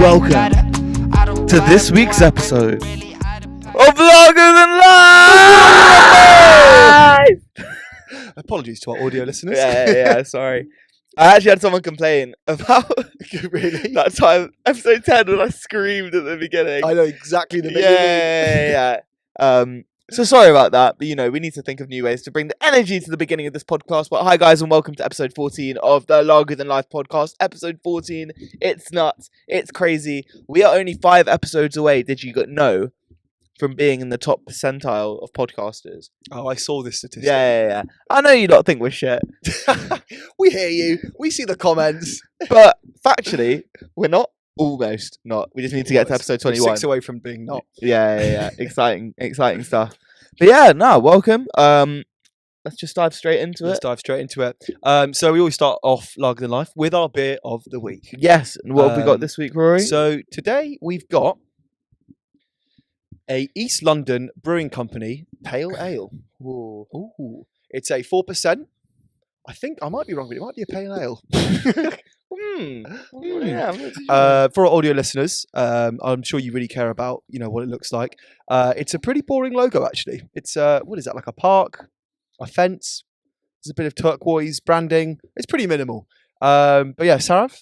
Welcome to this week's episode of Longer Than Life! Apologies to our audio listeners. Yeah, sorry. I actually had someone complain about Really? that time, episode 10, when I screamed at the beginning. I know exactly the bit. Yeah. So sorry about that, but we need to think of new ways to bring the energy to the beginning of this podcast. But hi guys, and welcome to episode 14 of the Longer Than Life podcast. Episode 14, it's nuts, it's crazy. We are only 5 episodes away, did you know, from being in the top percentile of podcasters. Oh, I saw this statistic. Yeah. I know you lot think we're shit. We hear you. We see the comments. But factually, we're not. Almost not. We just need to get to episode 21. 6 away from being not. Yeah. Exciting stuff. But yeah, no, welcome. Let's just dive straight into Let's it. dive straight into it. So we always start off Lager Than Life with our beer of the week. Yes. And what have we got this week, Rory? So today we've got a East London Brewing Company Pale Ale. Ooh. It's a 4%. I think I might be wrong, but it might be a pale ale. Yeah. For our audio listeners, I'm sure you really care about what it looks like. It's a pretty boring logo, actually. It's what is that, like a park, a fence? There's a bit of turquoise branding. It's pretty minimal. But yeah, Sarav,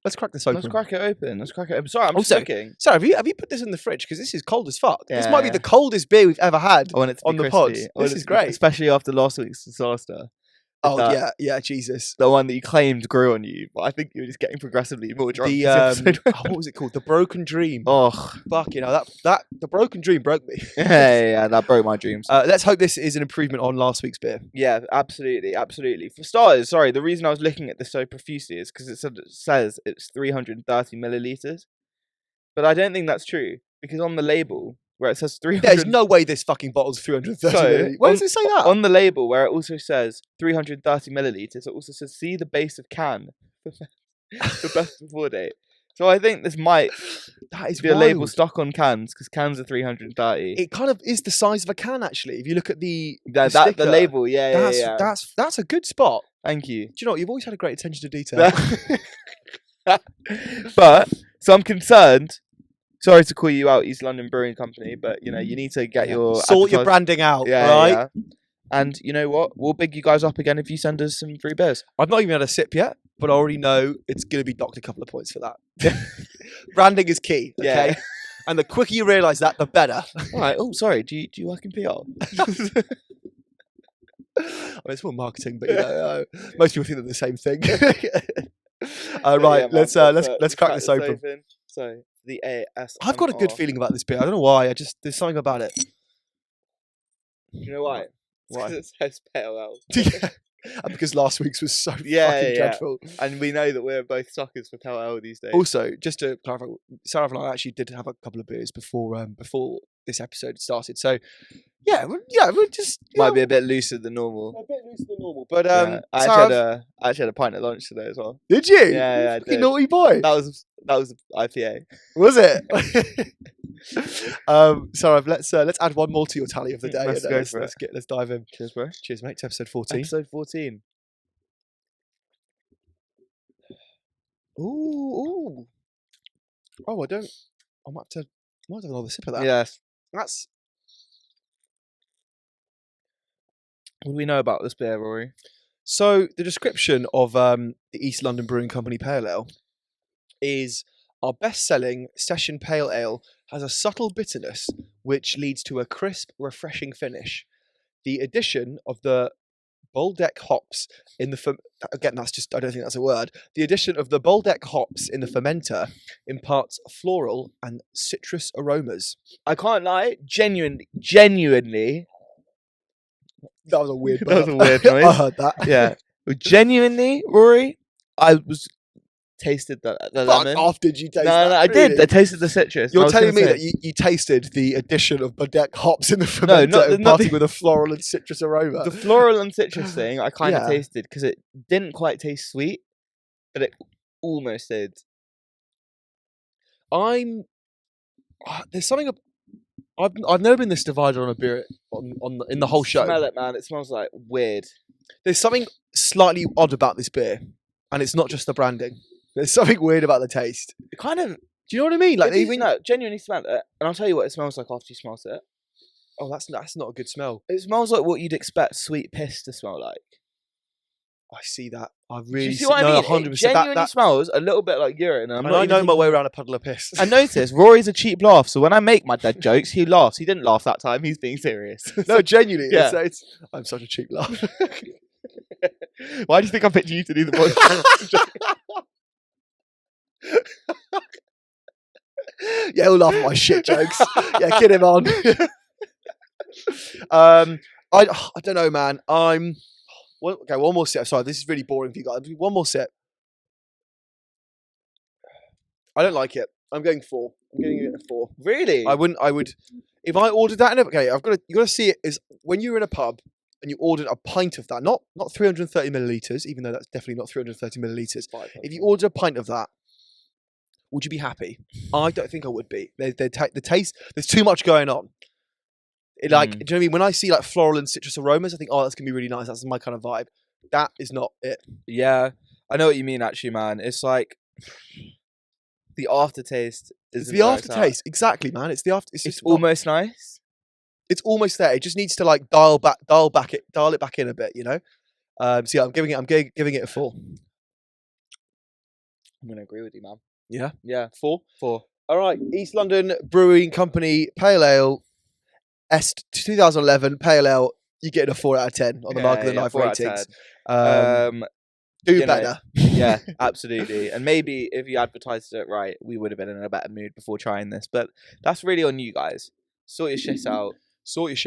let's crack this open. Let's crack it open. Sorry, I'm just looking. Sarav, have you put this in the fridge? Because this is cold as fuck. This Yeah. might be the coldest beer we've ever had I want it to on be the crispy. pod. This is great. Especially after last week's disaster. Oh yeah, Jesus. The one that you claimed grew on you, but I think you were just getting progressively more drunk. The this episode. what was it called? The Broken Dream. Oh, Fuck, that the Broken Dream broke me. yeah, that broke my dreams. Let's hope this is an improvement on last week's beer. Yeah, absolutely. For starters, sorry, the reason I was looking at this so profusely is because it says it's 330 milliliters, but I don't think that's true because on the label where it says 300, There's no way this fucking bottle's 330. Where does it say that? On the label where it also says 330 milliliters, it also says see the base of can the best before date. So I think this might be a label stuck on cans because cans are 330. It kind of is the size of a can, actually. If you look at the label, yeah. That's a good spot. Thank you. Do you know what? You've always had a great attention to detail. But so I'm concerned. Sorry to call you out, East London Brewing Company, but you need to get sort your branding out, right? Yeah. And you know what? We'll big you guys up again if you send us some free beers. I've not even had a sip yet, but I already know it's going to be docked a couple of points for that. Branding is key, okay? Yeah. And the quicker you realise that, the better. All right. Oh, sorry. Do you work in PR? I mean, it's more marketing, but most people think they're the same thing. Right, let's crack this open. So the AS. I've got a good feeling about this beer. I don't know why. There's something about it. Do you know why? Why? Because it says pale ale. And because last week's was so fucking dreadful. And we know that we're both suckers for pale ale these days. Also, just to clarify, Sarah and I actually did have a couple of beers before this episode started. So we're just might be a bit looser than normal. A bit looser than normal, but I actually had a pint at lunch today as well. Did you? Yeah, I did. Naughty boy. That was IPA. Was it? Sarah, let's add one more to your tally of the day. Let's dive in. Cheers, bro. Cheers, mate. To episode 14. Episode 14. Ooh. Oh, I might have another sip of that. Yes. That's. What do we know about this beer, Rory? So the description of the East London Brewing Company Pale Ale is our best-selling session pale ale has a subtle bitterness which leads to a crisp, refreshing finish. The addition of the Boldeck hops in the again, I don't think that's a word. The addition of the Boldeck hops in the fermenter imparts floral and citrus aromas. I can't lie, genuinely. That was a weird. That was a weird noise. I heard that. Yeah, genuinely, Rory, I tasted the lemon. Fuck off! Did you taste? No, that? I did. I tasted the citrus. You're telling me that you tasted the addition of Boldeck hops in the fermenter, imparting with a floral and citrus aroma. The floral and citrus thing, I kind of tasted because it didn't quite taste sweet, but it almost did. There's something. I've never been this divided on a beer in the whole show. Smell it, man. It smells like weird. There's something slightly odd about this beer, and it's not just the branding. There's something weird about the taste. It kind of Do you know what I mean? Like, genuinely smell it, and I'll tell you what it smells like after you smell it. oh, that's not a good smell. It smells like what you'd expect sweet piss to smell like. I see that. I Do really you see what I mean? 100%. It genuinely smells a little bit like urine. And I know my way around a puddle of piss. I noticed Rory's a cheap laugh, so when I make my dead jokes, he laughs. He didn't laugh that time. He's being serious. No, genuinely. Yeah. I'm such a cheap laugh. Why do you think I picked you to do the podcast? Yeah, he'll laugh at my shit jokes. Yeah, get him on. I don't know, man. Okay, one more sip. Sorry, this is really boring for you guys. One more sip. I don't like it. I'm going 4. I'm getting it a 4. Really? I would. If I ordered that, you got to see it is when you're in a pub and you ordered a pint of that, not 330 milliliters, even though that's definitely not 330 milliliters. If you ordered a pint of that, would you be happy? I don't think I would be. The taste, there's too much going on. Do you know what I mean? When I see like floral and citrus aromas, I think, oh, that's going to be really nice. That's my kind of vibe. That is not it. Yeah, I know what you mean, actually, man. It's like the aftertaste. It's the aftertaste. Exactly, man. It's the after. It's almost nice. It's almost there. It just needs to like dial it back in a bit, you know? So yeah, I'm giving it a 4. I'm going to agree with you, man. Yeah? Yeah. 4? 4. All right. East London Brewing Company Pale Ale. 2011 Pale Ale, you get a 4 out of 10 on the Mark of the Life ratings. Do better. Yeah, absolutely. And maybe if you advertised it right, we would have been in a better mood before trying this. But that's really on you guys. Sort your shit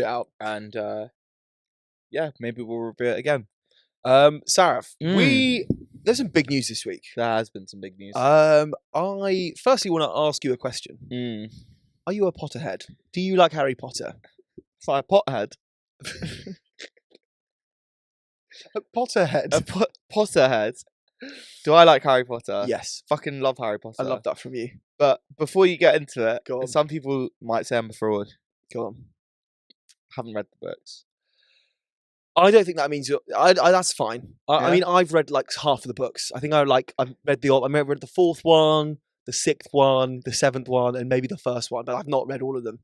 out. And yeah, maybe we'll review it again. Sarav, there's some big news this week. There has been some big news. I firstly want to ask you a question. Are you a Potterhead? Do you like Harry Potter? It's like a pothead. A Potterhead. Potterhead. Do I like Harry Potter? Yes. Fucking love Harry Potter. I love that from you. But before you get into it, Go on. some people might say I'm a fraud. Go on. Haven't read the books. I don't think that means you're. That's fine. I Yeah? mean, I've read like half of the books. I think I've read the 4th one, the 6th one, the 7th one, and maybe the 1st one, but I've not read all of them.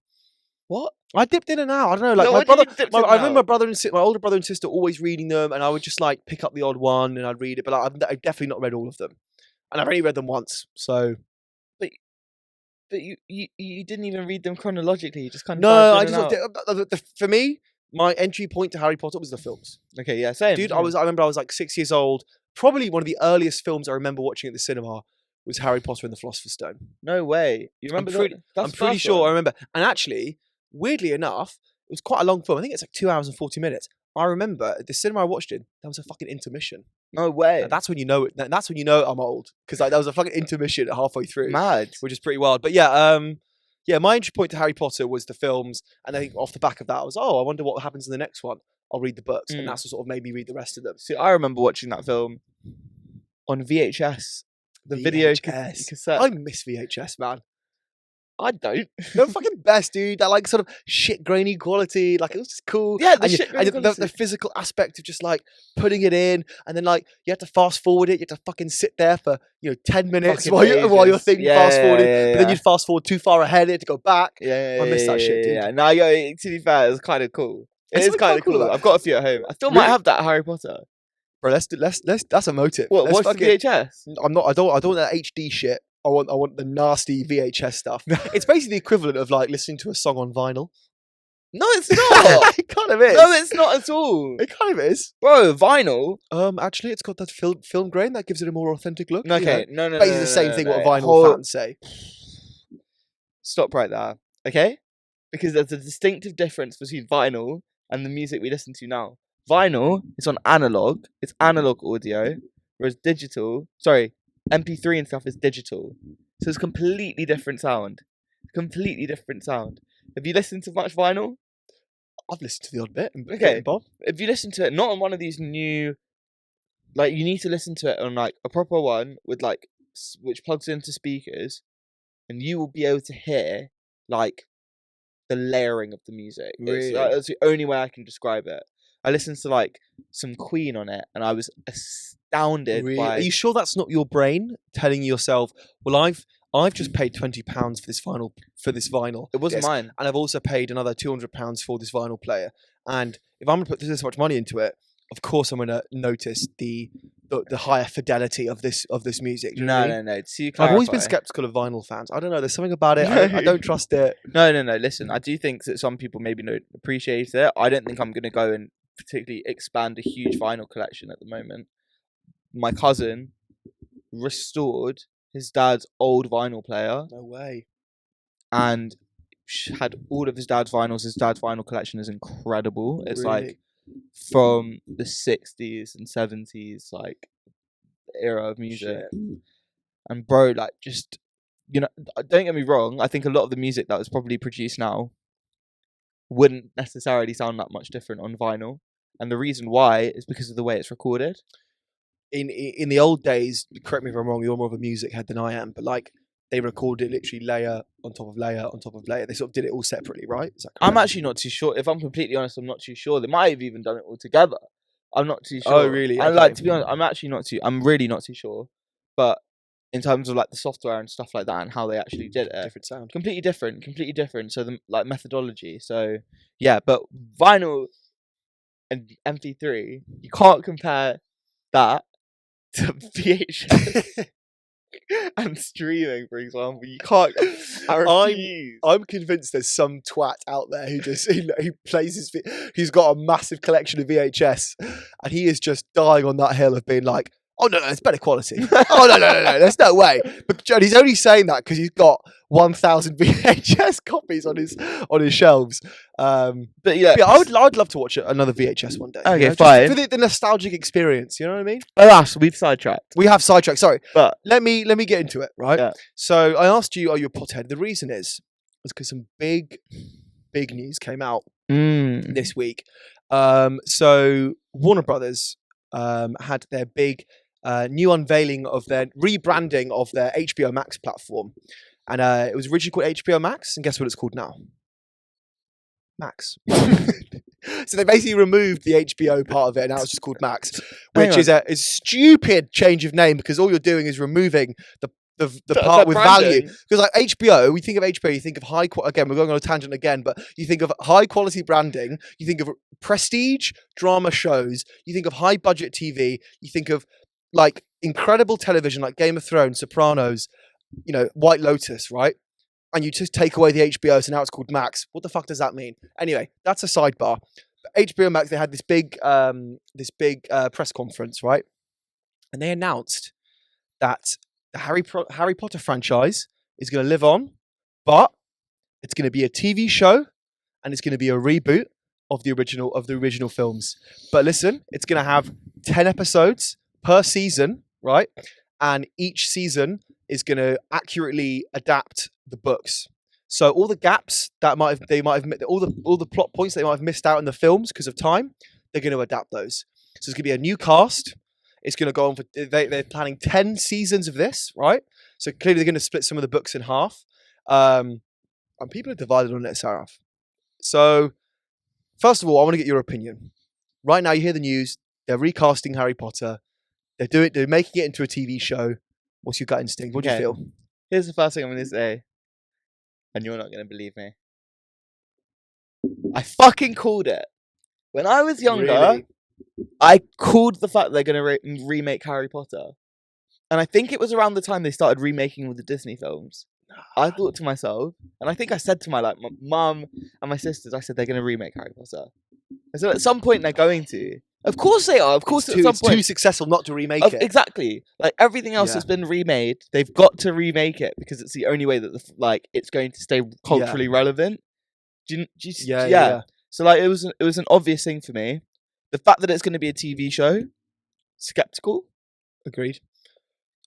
What? I dipped in and out. I don't know. Like No, my I brother, didn't dip in and I remember out. my older brother and sister always reading them, and I would just like pick up the odd one and I'd read it. But like, I've definitely not read all of them, and I've only read them once. So But you didn't even read them chronologically. You just kind of no, dived in and out. for me, my entry point to Harry Potter was the films. Okay, yeah, same. Dude, same. I remember I was like 6 years old. Probably one of the earliest films I remember watching at the cinema was Harry Potter and the Philosopher's Stone. No way. You remember I'm pretty sure I remember. And actually, weirdly enough, it was quite a long film. I think it's like 2 hours and 40 minutes. I remember at the cinema I watched it, there was a fucking intermission. No way. And that's when you know it. That's when you know I'm old, because like there was a fucking intermission halfway through, Mad. which is pretty wild. But yeah, my entry point to Harry Potter was the films, and I think off the back of that, I was, I wonder what happens in the next one. I'll read the books, and that's what sort of made me read the rest of them. See, I remember watching that film on VHS. The video cassette. I miss VHS, man. I don't. They're fucking best, dude. That like sort of shit grainy quality. Like it was just cool. Yeah, the physical aspect of just like putting it in, and then like you have to fast forward it. You have to fucking sit there for 10 minutes while your thing fast forwarded. But then you'd fast forward too far ahead. You had to go back. Yeah, I miss that shit, dude. Yeah, no, to be fair, it's kind of cool. It is kind of cool. I've got a few at home. I still might have that Harry Potter. Bro, let's. That's a motive. What? Watch the VHS? I don't want that HD shit. I want the nasty VHS stuff. It's basically the equivalent of like listening to a song on vinyl. No, it's not. It kind of is. No, it's not at all. It kind of is. Bro, vinyl. Actually, it's got that film grain that gives it a more authentic look. Okay, no. Basically the same thing what vinyl fans say. Stop right there, okay? Because there's a distinctive difference between vinyl and the music we listen to now. Vinyl is on analog. It's analog audio, whereas MP3 and stuff is digital. So it's completely different sound. Completely different sound. Have you listened to much vinyl? I've listened to the odd bit. Okay, Bob. If you listen to it, not on one of these new, like you need to listen to it on like a proper one with like which plugs into speakers, and you will be able to hear like the layering of the music. Really? That's the only way I can describe it. I listened to like some Queen on it, and I was astounded. Really? By... Are you sure that's not your brain telling yourself, well, I've just paid £20 for this vinyl. It wasn't disc, mine. and I've also paid another £200 for this vinyl player. And if I'm going to put this much money into it, of course I'm going to notice the higher fidelity of this music. Do you know what I mean? No. To I've always been clarify- skeptical of vinyl fans. I don't know. There's something about it. I don't trust it. No. Listen, I do think that some people maybe don't appreciate it. I don't think I'm going to go and particularly expand a huge vinyl collection at the moment. My cousin restored his dad's old vinyl player No way. and had all of his dad's vinyls. His dad's vinyl collection is incredible. It's like Really? from the 60s and 70s, like era of music. Shit. And bro, like, just, you know, don't get me wrong, I think a lot of the music that was probably produced now wouldn't necessarily sound that much different on vinyl. And the reason why is because of the way it's recorded. In the old days, correct me if I'm wrong, you're more of a music head than I am, but like they recorded it literally layer on top of layer on top of layer. They sort of did it all separately, right? Is that I'm correct? actually not too sure. If I'm completely honest, I'm not too sure. They might have even done it all together. I'm not too sure. Oh, really? I Okay. like, to be honest, I'm really not too sure. But in terms of like the software and stuff like that and how they actually did it, Different sound. completely different. So the like methodology. So yeah, but vinyl and MP3, you can't compare that to VHS and streaming, for example. You can't. I refuse. I'm convinced there's some twat out there who just who plays his. He's got a massive collection of VHS, and he is just dying on that hill of being like, "Oh no, it's better quality. Oh no, there's no way." But he's only saying that because he's got 1,000 VHS copies on his shelves. But yeah, I'd love to watch another VHS one day. Okay, you know, fine. just for the nostalgic experience. You know what I mean? alas, we've sidetracked. We have sidetracked. Sorry, But let me get into it. Right. Yeah. So I asked you, "Are you a pothead?" The reason is because some big news came out this week. So Warner Brothers had their big new unveiling of their rebranding of their HBO Max platform, and it was originally called HBO Max, and guess what it's called now? Max. So they basically removed the HBO part of it, and now it's just called Max, which is a stupid change of name because all you're doing is removing the part with value. branding. Because like HBO, we think of HBO, you think of again, we're going on a tangent again, but you think of high quality branding, you think of prestige drama shows, you think of high budget TV, you think of like incredible television like Game of Thrones, Sopranos, you know, White Lotus, right? And you just take away the HBO, so now it's called Max. What the fuck does that mean? Anyway, that's a sidebar. But HBO Max, they had this big press conference, right? And they announced that the Harry Potter franchise is going to live on, but it's going to be a TV show, and it's going to be a reboot of the original films. But listen, it's going to have 10 episodes per season, right? And each season is going to accurately adapt the books. So all the gaps that all the plot points they might have missed out in the films because of time, they're going to adapt those. So it's going to be a new cast. It's going to go on for they're planning 10 seasons of this, right? So clearly they're going to split some of the books in half. And people are divided on it, Sarav. So first of all, I want to get your opinion. Right now, you hear the news. They're recasting Harry Potter. They're making it into a TV show. What's your gut instinct? What do you feel? Here's the first thing I'm going to say, and you're not going to believe me. I fucking called it. When I was younger, Really? I called the fact they're going to remake Harry Potter. And I think it was around the time they started remaking all the Disney films. I thought to myself, and I think I said to my mum and my sisters, I said they're going to remake Harry Potter. I said at some point they're going to. Of course they are. Of course, at some It's point. too successful not to remake it. Exactly. Like everything else Yeah. that's been remade, they've got to remake it because it's the only way that it's going to stay culturally relevant. Do you Yeah. So like it was an obvious thing for me. The fact that it's going to be a TV show, skeptical. Agreed.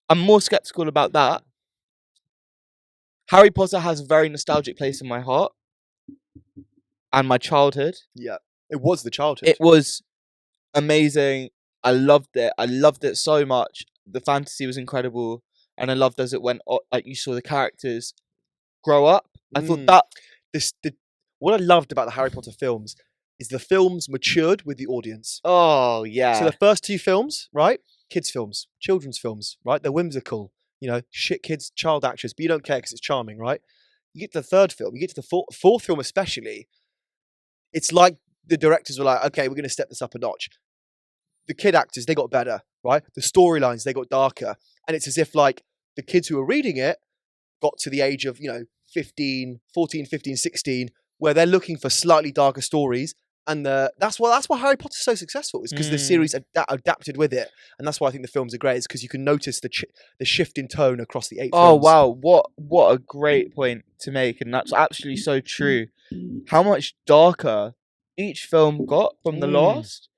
I'm more skeptical about that. Harry Potter has a very nostalgic place in my heart and my childhood. Yeah. It was the childhood. It was amazing. I loved it. I loved it so much. The fantasy was incredible, and I loved as it went. Like you saw the characters grow up. I thought that what I loved about the Harry Potter films is the films matured with the audience. Oh yeah. So the first two films, right? Kids films, children's films, right? They're whimsical. shit kids, child actors, but you don't care because it's charming, right? You get to the third film, you get to the fourth film especially, it's like the directors were like, okay, we're going to step this up a notch. The kid actors, they got better, right? The storylines, they got darker. And it's as if like the kids who were reading it got to the age of, 14, 15, 16, where they're looking for slightly darker stories. And that's why Harry Potter's so successful, is because the series adapted with it. And that's why I think the films are great, is because you can notice the shift in tone across the 8 films. Oh, wow. What a great point to make. And that's actually so true. How much darker each film got from the last.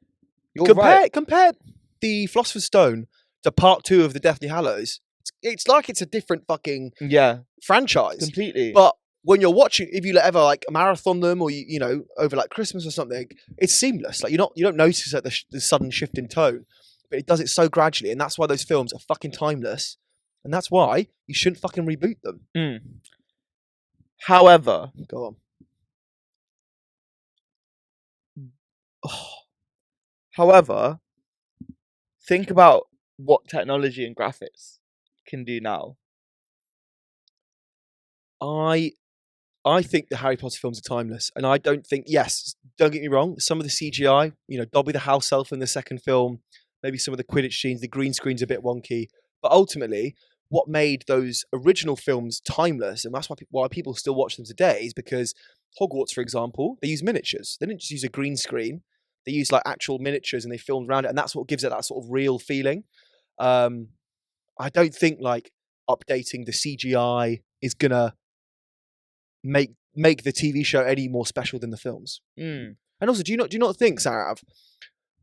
Compare the Philosopher's Stone to part 2 of the Deathly Hallows. It's like it's a different fucking franchise. Completely. But when you're watching, if you ever like marathon them, or over like Christmas or something, it's seamless. Like you don't notice that the sudden shift in tone, but it does it so gradually, and that's why those films are fucking timeless, and that's why you shouldn't fucking reboot them. However, go on. However, think about what technology and graphics can do now. I think the Harry Potter films are timeless, and I don't think. Yes, don't get me wrong. Some of the CGI, Dobby the house elf in the second film, maybe some of the Quidditch scenes, the green screen's a bit wonky, but ultimately, what made those original films timeless, and that's why people still watch them today, is because Hogwarts, for example, they use miniatures. They didn't just use a green screen. They use like actual miniatures, and they filmed around it, and that's what gives it that sort of real feeling. I don't think like updating the CGI is gonna make the TV show any more special than the films. And also, do you not think, Sarav,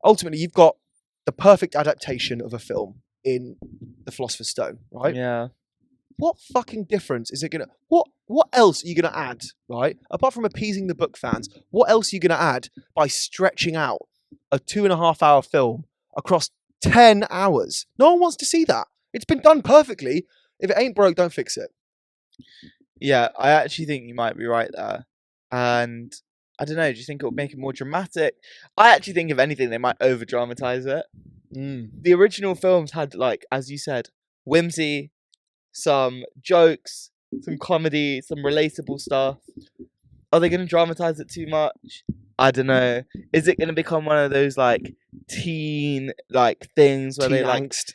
ultimately you've got the perfect adaptation of a film in The Philosopher's Stone, right? Yeah. What fucking difference is it gonna? What else are you gonna add, right? Apart from appeasing the book fans, what else are you gonna add by stretching out a 2.5 hour film across 10 hours? No one wants to see that. It's been done perfectly. If it ain't broke, don't fix it. Yeah, I actually think you might be right there. And I don't know, do you think it would make it more dramatic? I actually think, if anything, they might over dramatize it. The original films had, like, as you said, whimsy, some jokes, some comedy, some relatable stuff. Are they going to dramatize it too much? I don't know. Is it going to become one of those like teen like things where teen they like angst.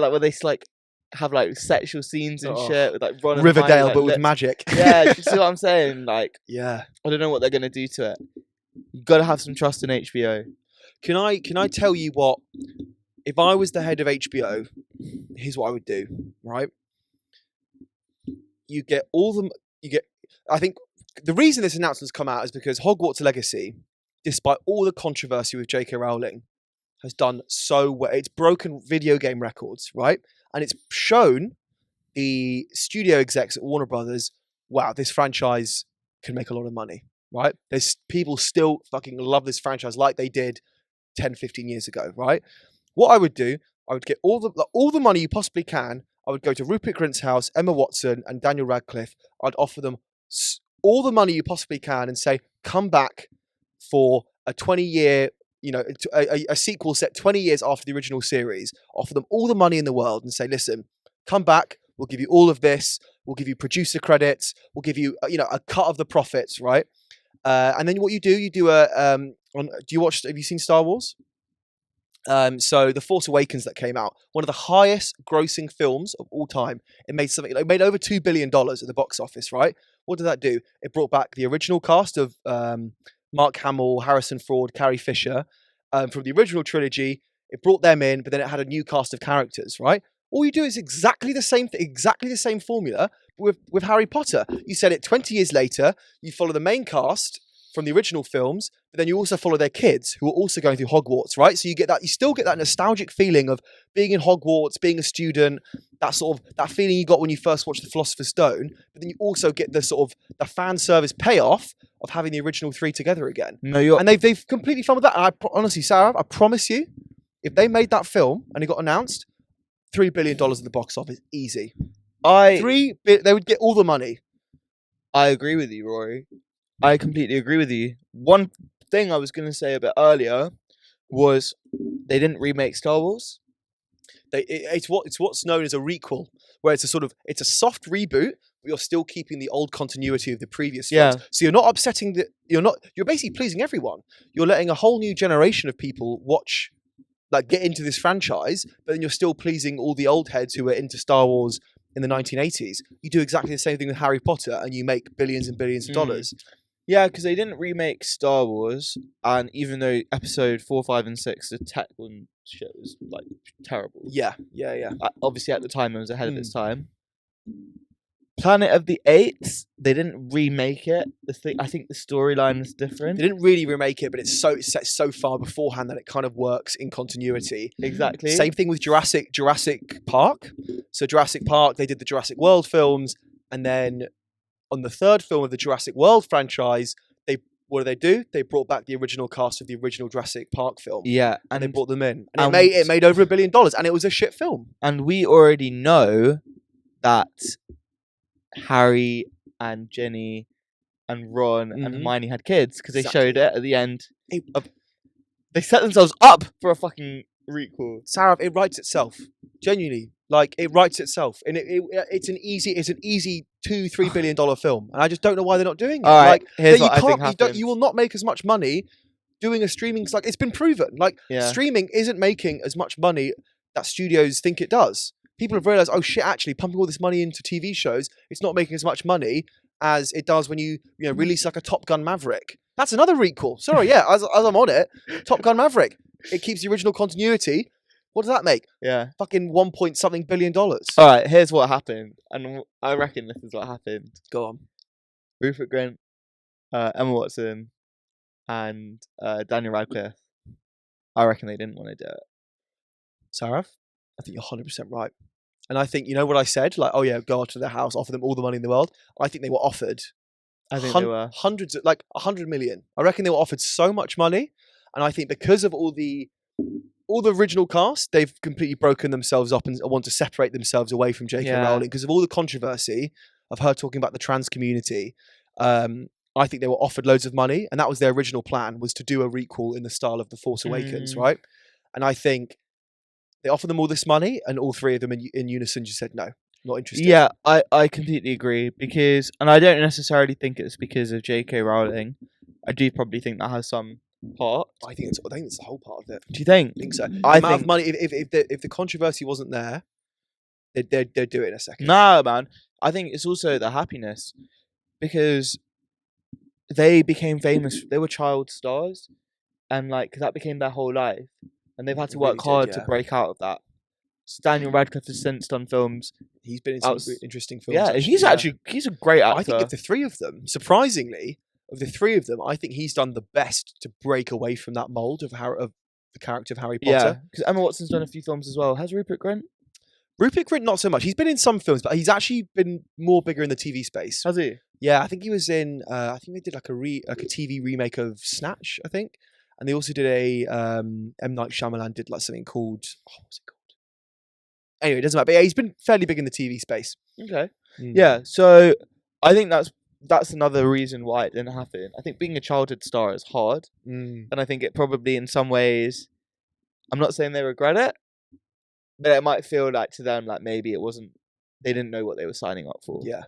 like where they like have like sexual scenes and shit with like Ron and Riverdale, Hermione, like, but with magic. Yeah, do you see what I'm saying? Like, yeah, I don't know what they're going to do to it. You got to have some trust in HBO. Can I tell you what? If I was the head of HBO, here's what I would do. Right? I think the reason this announcement's come out is because Hogwarts Legacy, despite all the controversy with J.K. Rowling, has done so well. It's broken video game records, right? And it's shown the studio execs at Warner Brothers, wow, this franchise can make a lot of money, right? There's people still fucking love this franchise like they did 10, 15 years ago, right? What I would do, I would get all the money you possibly can. I would go to Rupert Grint's house, Emma Watson, and Daniel Radcliffe. I'd offer them all the money you possibly can and say, come back for a 20-year, a sequel set 20 years after the original series. Offer them all the money in the world and say, listen, come back. We'll give you all of this. We'll give you producer credits. We'll give you, a cut of the profits, right? And then what you do have you seen Star Wars? So The Force Awakens that came out, one of the highest grossing films of all time. It made over $2 billion at the box office, right? What did that do? It brought back the original cast of Mark Hamill, Harrison Ford, Carrie Fisher from the original trilogy. It brought them in, but then it had a new cast of characters, right? All you do is exactly the same formula with Harry Potter. You set it 20 years later, you follow the main cast from the original films, but then you also follow their kids who are also going through Hogwarts, right? So you still get that nostalgic feeling of being in Hogwarts, being a student, that feeling you got when you first watched The Philosopher's Stone, but then you also get the fan service payoff of having the original three together again. And they've completely fun with that. And honestly, Sarah, I promise you, if they made that film and it got announced, $3 billion at the box office, easy. They would get all the money. I agree with you, Rory. I completely agree with you. One thing I was going to say a bit earlier was they didn't remake Star Wars. It's what's known as a requel, where it's a soft reboot, but you're still keeping the old continuity of the previous films. Yeah. So you're not upsetting you're basically pleasing everyone. You're letting a whole new generation of people get into this franchise, but then you're still pleasing all the old heads who were into Star Wars in the 1980s. You do exactly the same thing with Harry Potter, and you make billions and billions of dollars. Yeah, because they didn't remake Star Wars, and even though episode 4, 5, and 6, the tech one shit was like terrible. Yeah. Obviously, at the time, it was ahead of its time. Planet of the Apes, they didn't remake it. I think the storyline was different. They didn't really remake it, but it's set so far beforehand that it kind of works in continuity. Exactly. Same thing with Jurassic Park. So Jurassic Park, they did the Jurassic World films, and then on the third film of the Jurassic World franchise, what do? They brought back the original cast of the original Jurassic Park film. Yeah, and they brought them in, and it made over $1 billion, and it was a shit film. And we already know that Harry and Ginny and Ron and Hermione had kids because they showed it at the end. They set themselves up for a fucking requel. Sarav, it writes itself. Genuinely, it writes itself, and it's an easy $2-3 billion film, and I just don't know why they're not doing it. All right, here's what I think happens. You will not make as much money doing a streaming. It's been proven. Streaming isn't making as much money that studios think it does. People have realized, oh shit, actually pumping all this money into TV shows, it's not making as much money as it does when you release like a Top Gun Maverick. That's another requel. Sorry, yeah, as I'm on it, Top Gun Maverick. It keeps the original continuity. What does that make? Yeah. Fucking $1 billion. All right, here's what happened. And I reckon this is what happened. Go on. Rupert Grint, Emma Watson, and Daniel Radcliffe. I reckon they didn't want to do it. Sarav, I think you're 100% right. And I think, you know what I said? Like, oh yeah, go out to their house, offer them all the money in the world. I think they were offered they were. hundreds, like 100 million. I reckon they were offered so much money. And I think because of all the original cast, they've completely broken themselves up and want to separate themselves away from J.K. Rowling because of all the controversy of her talking about the trans community. I think they were offered loads of money, and that was their original plan, was to do a requel in the style of The Force Awakens, right? And I think they offered them all this money, and all three of them in unison just said, no, not interested. Yeah, I completely agree, and I don't necessarily think it's because of J.K. Rowling. I do probably think that has some part. I think it's the whole part of it. Do you think? I think so. I think think money. If the controversy wasn't there, they'd do it in a second. No, man. I think it's also the happiness, because they became famous. They were child stars, and that became their whole life, and they've had to work hard to break out of that. So Daniel Radcliffe has since done films. He's been in some interesting films. Yeah, he's a great actor. I think of the three of them, surprisingly, I think he's done the best to break away from that mold of the character of Harry Potter. Yeah, because Emma Watson's done a few films as well. Has Rupert Grint? Rupert Grint, not so much. He's been in some films, but he's actually been more bigger in the TV space. Has he? Yeah, I think he was in. I think they did like a TV remake of Snatch. I think, and they also did a M. Night Shyamalan did like something called. What's it called? Anyway, it doesn't matter. But yeah, he's been fairly big in the TV space. Okay. Yeah, so I think that's another reason why it didn't happen. I think being a childhood star is hard, and I think it probably in some ways, I'm not saying they regret it, but it might feel like to them like maybe it wasn't. They didn't know what they were signing up for. Yeah,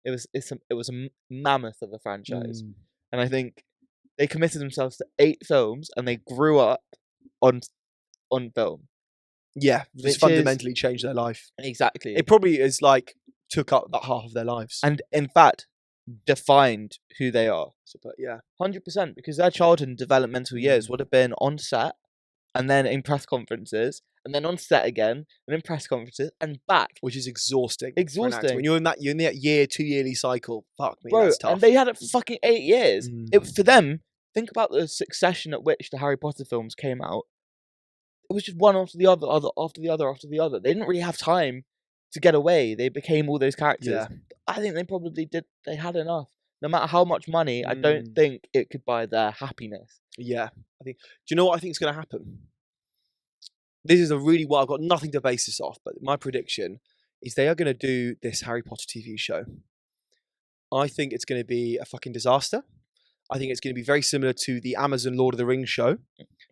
it was a mammoth of a franchise, and I think they committed themselves to 8 films, and they grew up on film. Yeah, just fundamentally changed their life. Exactly. It probably is took up that half of their lives, and in fact defined who they are. But yeah, 100%, because their childhood and developmental years would have been on set, and then in press conferences, and then on set again, and in press conferences, and back, which is exhausting. Exhausting. When you're in that 2-yearly cycle. Fuck me, bro. That's tough. And they had it for fucking 8 years. For them, think about the succession at which the Harry Potter films came out. It was just one after the other, after the other. They didn't really have time to get away. They became all those characters. Yeah. I think they probably did. They had enough. No matter how much money, I don't think it could buy their happiness. Yeah. Do you know what I think is going to happen? This is I've got nothing to base this off, but my prediction is they are going to do this Harry Potter TV show. I think it's going to be a fucking disaster. I think it's going to be very similar to the Amazon Lord of the Rings show,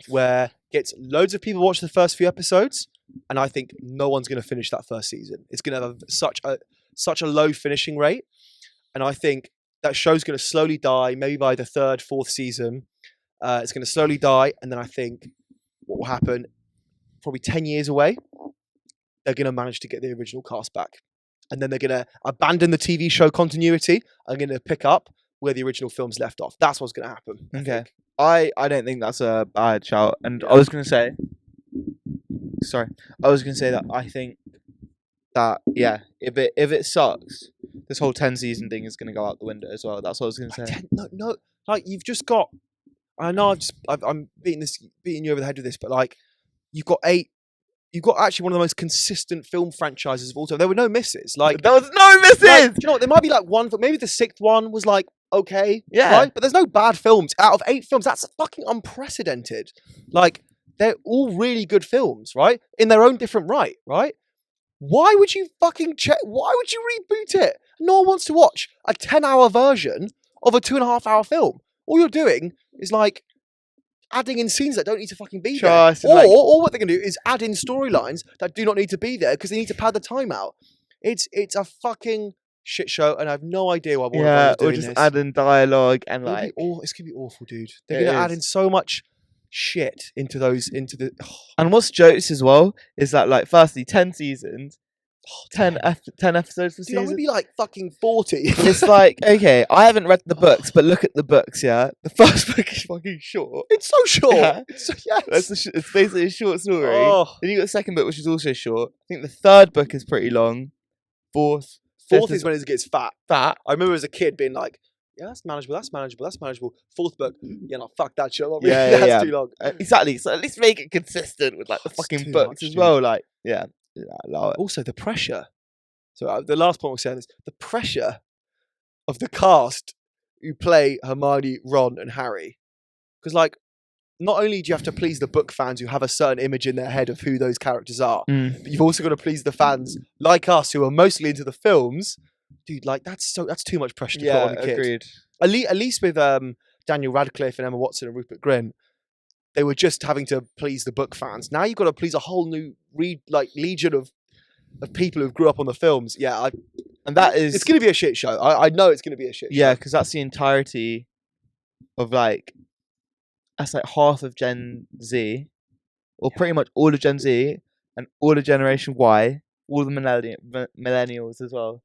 where it gets loads of people watch the first few episodes, and I think no one's going to finish that first season. It's going to have such a low finishing rate, and I think that show's going to slowly die. Maybe by the third, fourth season, it's going to slowly die, and then I think what will happen, probably 10 years away, they're going to manage to get the original cast back, and then they're going to abandon the TV show continuity and going to pick up where the original films left off. That's what's going to happen. Okay. I don't think that's a bad shout. And Yeah. I was going to say that I think that, yeah, if it sucks, this whole 10 season thing is going to go out the window as well. That's what I was going to say. No, like you've just got. I know I'm beating you over the head with this, but like you've got actually one of the most consistent film franchises of all time. There were no misses. Like There was no misses! do you know what? There might be like one, maybe the sixth one was like okay, Yeah. right? But there's no bad films out of 8 films. That's fucking unprecedented. Like they're all really good films, right? In their own different right? Why would you fucking why would you reboot it? No one wants to watch a 10-hour version of a 2.5-hour film. All you're doing is like adding in scenes that don't need to fucking be there. Or what they're going to do is add in storylines that do not need to be there because they need to pad the time out. It's a fucking shit show, and I have no idea why Warner Brothers or doing just this. add in dialogue and It'll be like... it's going to be awful, dude. They're going to add in so much shit into the... And what's jokes as well is that, like, firstly, 10 seasons, 10 episodes per Dude, I'm going season. to be like fucking 40. It's like, okay, I haven't read the books, but look at the books, yeah? The first book is fucking short. It's so short. Yeah. Yes. It's basically a short story. Oh. Then you got the second book, which is also short. I think the third book is pretty long. Fourth Is when it gets fat. I remember as a kid being like, yeah, that's manageable. Fourth book, yeah, no, fuck that shit. That's too long. Exactly. So at least make it consistent with like the It's fucking too books much, as dude. well. Like, yeah, I love it. Also, the pressure. So the last point I was saying is the pressure of the cast who play Hermione, Ron, and Harry. Because, like, not only do you have to please the book fans who have a certain image in their head of who those characters are, but you've also got to please the fans like us who are mostly into the films. Dude, like that's too much pressure to put on a kid. Agreed. At least with Daniel Radcliffe and Emma Watson and Rupert Grint, they were just having to please the book fans. Now you've got to please a whole new legion of people who grew up on the films. Yeah, it's going to be a shit show. I know it's going to be a shit show. Yeah, because that's the entirety of like, that's like half of Gen Z, or pretty much all of Gen Z and all of Generation Y, all the millennials as well.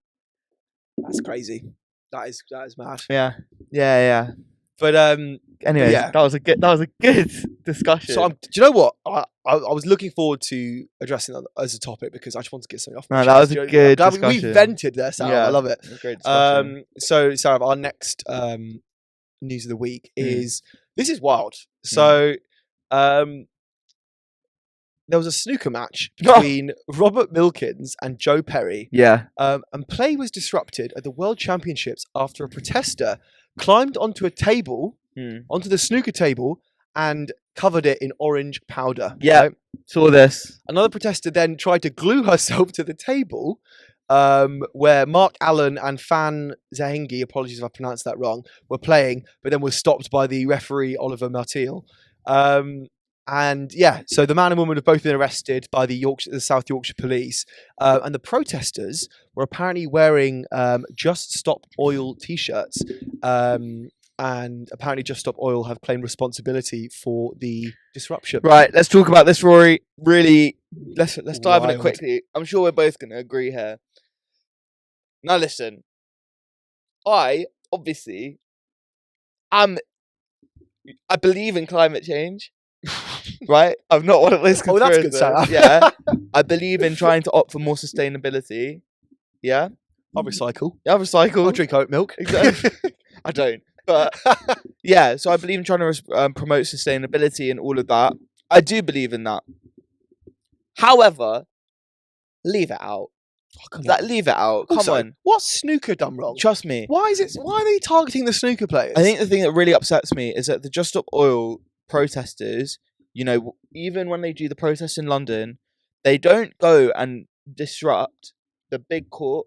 That's crazy. That is mad. Yeah. But Anyway, yeah. that was a good discussion. So do you know what? I was looking forward to addressing that as a topic because I just wanted to get something off. No, that was a good We discussion. vented there, Sarah. Yeah. I love it. Great discussion. So Sarah, our next news of the week is this is wild. So there was a snooker match between Robert Milkins and Joe Perry. Yeah. And play was disrupted at the World Championships after a protester climbed onto a table, onto the snooker table, and covered it in orange powder. Yeah. Right? Saw this. Another protester then tried to glue herself to the table, where Mark Allen and Fan Zahengi, apologies if I pronounced that wrong, were playing, but then was stopped by the referee Oliver Martial. And yeah, so the man and woman have both been arrested by the South Yorkshire police, and the protesters were apparently wearing Just Stop Oil t-shirts, and apparently Just Stop Oil have claimed responsibility for the disruption. Right, let's talk about this, Rory. Really, let's dive in it Wild. quickly. I'm sure we're both going to agree here. Now listen, I obviously I believe in climate change. Right? I'm not one of those Oh, that's conspiracists. good, Sarah. Yeah. I believe in trying to opt for more sustainability. Yeah. I'll recycle. Yeah, recycle. I'll drink oat milk. Exactly. I don't. But yeah, so I believe in trying to promote sustainability and all of that. I do believe in that. However, leave it out. Leave it out. Come Also, on. what's snooker done wrong? Trust me. Why are they targeting the snooker players? I think the thing that really upsets me is that the Just Stop Oil protesters, you know, even when they do the protests in London, they don't go and disrupt the big corps.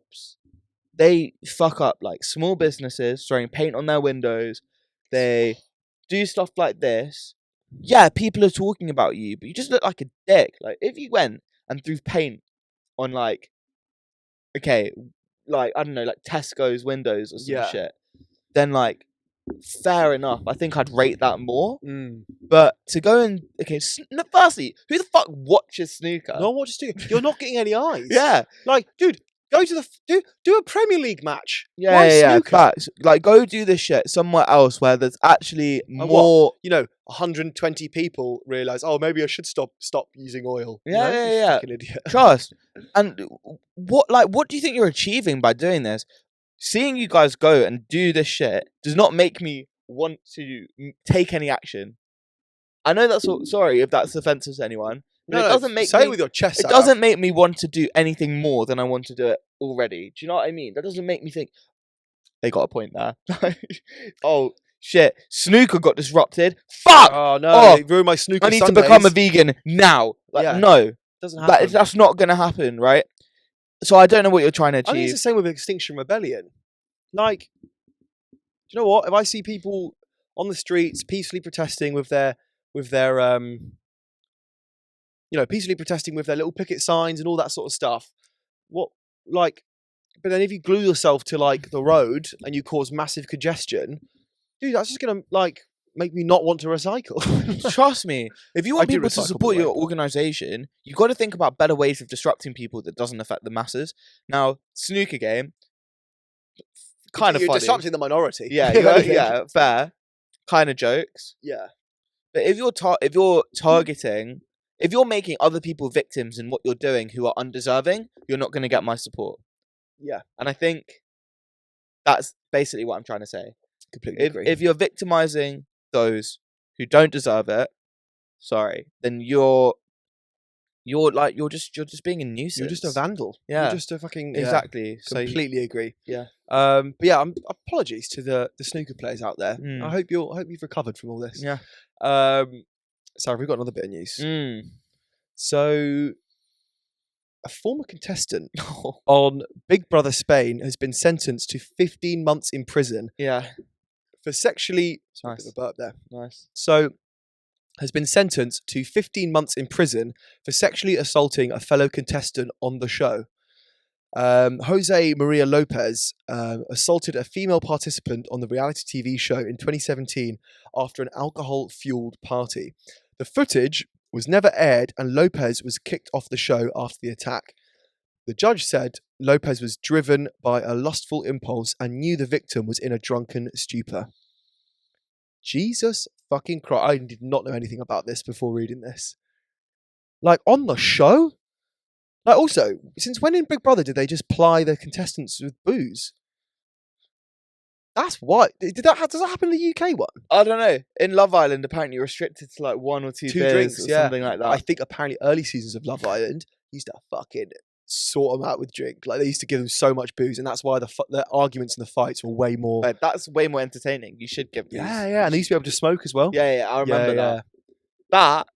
They fuck up like small businesses, throwing paint on their windows. They do stuff like this. Yeah, people are talking about you, but you just look like a dick. Like if you went and threw paint on like, okay, like I don't know, like Tesco's windows or some Yeah. shit, then like fair enough. I think I'd rate that more. Mm. But to go and firstly, who the fuck watches snooker? No one watches snooker. You're not getting any eyes. Yeah, Like, dude, go to do a Premier League match. yeah, Why yeah, snooker? facts. Like, go do this shit somewhere else where there's actually what? more. 120 people realise, oh, maybe I should stop using oil. Yeah, You yeah. fucking idiot. Trust. And what do you think you're achieving by doing this? Seeing you guys go and do this shit does not make me want to take any action. I know that's sorry if that's offensive to anyone, but it doesn't make say me. it with your chest It out. doesn't make me want to do anything more than I want to do it already. Do you know what I mean? That doesn't make me think. They got a point there. Oh shit! Snooker got disrupted. Fuck! Oh no! Oh, They ruined my snooker. I need to Sundays. become a vegan now. Like, Yeah. no, Doesn't happen. that's not gonna happen, right? So I don't know what you're trying to I think achieve. it's the same with Extinction Rebellion. Like, do you know what? If I see people on the streets peacefully protesting with their peacefully protesting with their little picket signs and all that sort of stuff, but then if you glue yourself to like the road and you cause massive congestion, dude, that's just gonna like make me not want to recycle. Trust me, if you want I do people to recycle, by support the way, your but- organization, you've got to think about better ways of disrupting people that doesn't affect the masses. Now, snooker game, kind of You're funny. disrupting the minority. Yeah, If anything. yeah, fair. Kind of jokes. Yeah. But if you're targeting, if you're making other people victims in what you're doing who are undeserving, you're not going to get my support. Yeah. And I think that's basically what I'm trying to say. Completely agree. If you're victimizing those who don't deserve it, sorry, then you're just being a nuisance. You're just a vandal. Yeah. You're just a fucking Exactly. So completely agree. Yeah. But yeah, apologies to the snooker players out there. Mm. I hope you've recovered from all this. yeah. Sorry, we've got another bit of news. Mm. So, a former contestant on Big Brother Spain has been sentenced to 15 months in prison Yeah. for sexually. Sorry, Nice. a bit of a burp there. Nice. So, has been sentenced to 15 months in prison for sexually assaulting a fellow contestant on the show. Jose Maria Lopez assaulted a female participant on the reality TV show in 2017 after an alcohol-fueled party. The footage was never aired and Lopez was kicked off the show after the attack. The judge said Lopez was driven by a lustful impulse and knew the victim was in a drunken stupor. Jesus fucking Christ. I did not know anything about this before reading this. Like, on the show? Like, also, since when in Big Brother did they just ply their contestants with booze? That's why. Does that happen in the UK one? I don't know. In Love Island, apparently you're restricted to like one or two beers drinks, or yeah. something like that. I think apparently early seasons of Love Island used to fucking sort them out with drink. Like, they used to give them so much booze, and that's why the arguments and the fights were way more. But that's way more entertaining. You should give these. Yeah, and they used to be able to smoke as well. Yeah, I remember Yeah, that. That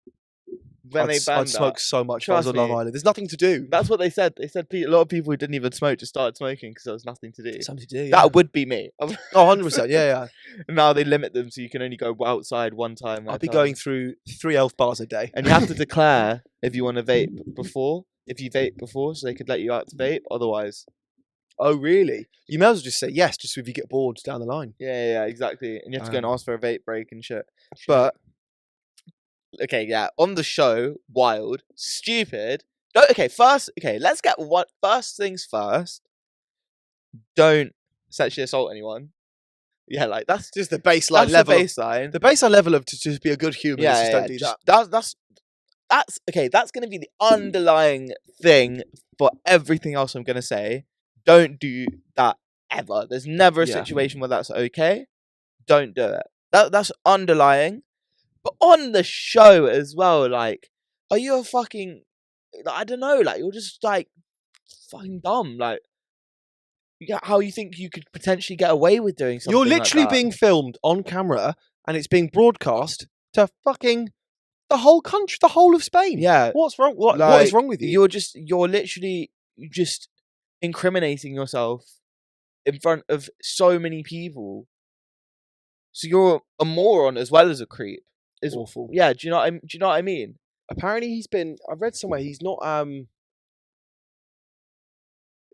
when I'd they banned smoke that, so much if I was Trust on Love me. Island. There's nothing to do. that's what they said. They said a lot of people who didn't even smoke just started smoking because there was nothing to do. Something to do. Yeah. That would be me. Oh, 100%. Yeah. Now they limit them so you can only go outside one time. at I'll a be time. going through 3 elf bars a day. And you have to declare if you want to vape before. If you vape before, so they could let you out to vape. Otherwise, Oh, really? You may as well just say yes, just if you get bored down the line. yeah, exactly. And you have to go and Um, ask for a vape break and shit. But okay, yeah, on the show, wild, stupid. Let's get first things first. Don't sexually assault anyone. Yeah, like that's Just the baseline that's level. the baseline. The baseline level of to just be a good human. Yeah, Just don't do just- that. that's okay. That's gonna be the underlying thing for everything else I'm gonna say. Don't do that ever. There's never a Yeah. situation where that's okay. Don't do it. That's underlying. But on the show as well, like, are you a fucking? I don't know. Like, you're just like fucking dumb. Like, how you think you could potentially get away with doing something? You're like literally that? being filmed on camera, and it's being broadcast to fucking the whole country, the whole of Spain. Yeah. What's wrong? What is Like, wrong with you? You're literally just incriminating yourself in front of so many people. So you're a moron as well as a creep. It's awful. Yeah, do you know what I mean? apparently he's been. I read somewhere he's not.